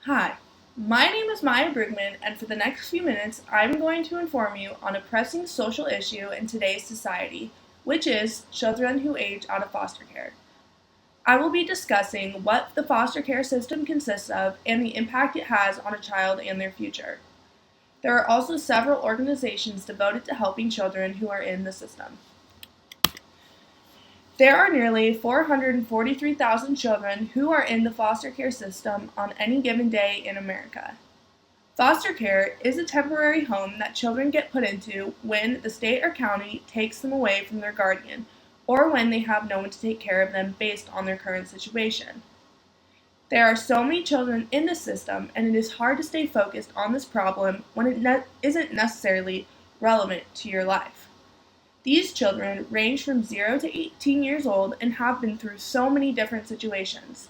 Hi, my name is Maya Brugman, and for the next few minutes, I'm going to inform you on a pressing social issue in today's society, which is children who age out of foster care. I will be discussing what the foster care system consists of and the impact it has on a child and their future. There are also several organizations devoted to helping children who are in the system. There are nearly 443,000 children who are in the foster care system on any given day in America. Foster care is a temporary home that children get put into when the state or county takes them away from their guardian, or when they have no one to take care of them based on their current situation. There are so many children in the system, and it is hard to stay focused on this problem when it isn't necessarily relevant to your life. These children range from 0 to 18 years old and have been through so many different situations.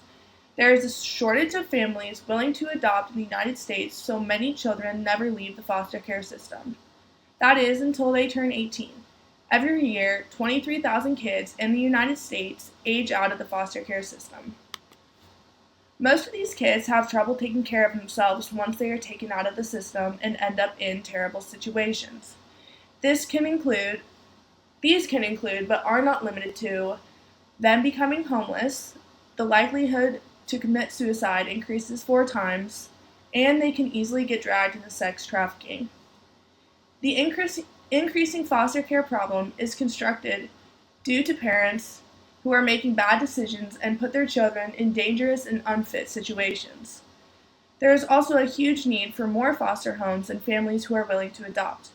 There is a shortage of families willing to adopt in the United States, so many children never leave the foster care system. That is, until they turn 18. Every year, 23,000 kids in the United States age out of the foster care system. Most of these kids have trouble taking care of themselves once they are taken out of the system and end up in terrible situations. These can include, but are not limited to, them becoming homeless, the likelihood to commit suicide increases 4 times, and they can easily get dragged into sex trafficking. The increasing foster care problem is constructed due to parents who are making bad decisions and put their children in dangerous and unfit situations. There is also a huge need for more foster homes and families who are willing to adopt.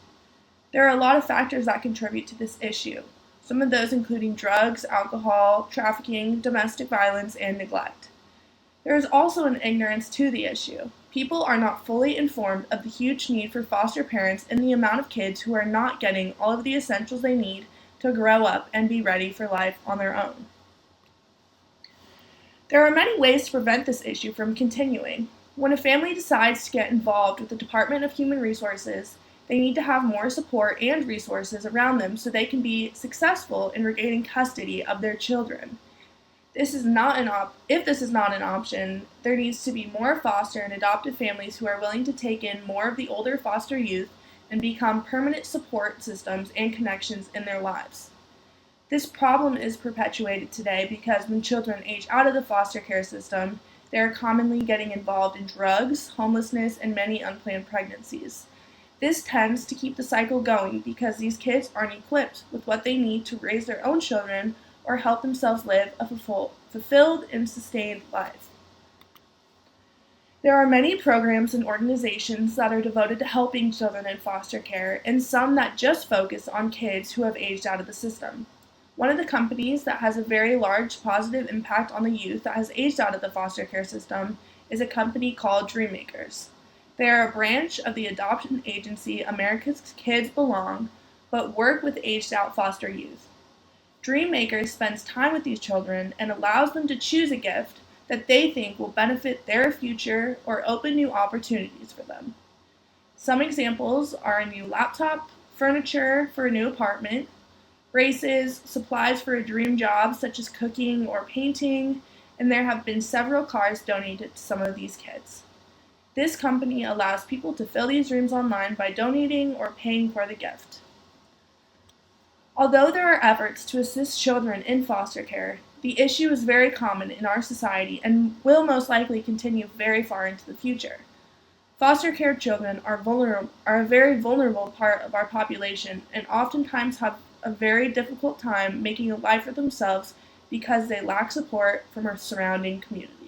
There are a lot of factors that contribute to this issue, some of those including drugs, alcohol, trafficking, domestic violence, and neglect. There is also an ignorance to the issue. People are not fully informed of the huge need for foster parents and the amount of kids who are not getting all of the essentials they need to grow up and be ready for life on their own. There are many ways to prevent this issue from continuing. When a family decides to get involved with the Department of Human Resources, they need to have more support and resources around them so they can be successful in regaining custody of their children. If this is not an option, there needs to be more foster and adoptive families who are willing to take in more of the older foster youth and become permanent support systems and connections in their lives. This problem is perpetuated today because when children age out of the foster care system, they are commonly getting involved in drugs, homelessness, and many unplanned pregnancies. This tends to keep the cycle going because these kids aren't equipped with what they need to raise their own children or help themselves live a fulfilled and sustained life. There are many programs and organizations that are devoted to helping children in foster care, and some that just focus on kids who have aged out of the system. One of the companies that has a very large positive impact on the youth that has aged out of the foster care system is a company called Dreammakers. They are a branch of the adoption agency America's Kids Belong, but work with aged out foster youth. Dreammakers spends time with these children and allows them to choose a gift that they think will benefit their future or open new opportunities for them. Some examples are a new laptop, furniture for a new apartment, braces, supplies for a dream job such as cooking or painting, and there have been several cars donated to some of these kids. This company allows people to fill these dreams online by donating or paying for the gift. Although there are efforts to assist children in foster care, the issue is very common in our society and will most likely continue very far into the future. Foster care children are a very vulnerable part of our population and oftentimes have a very difficult time making a life for themselves because they lack support from our surrounding community.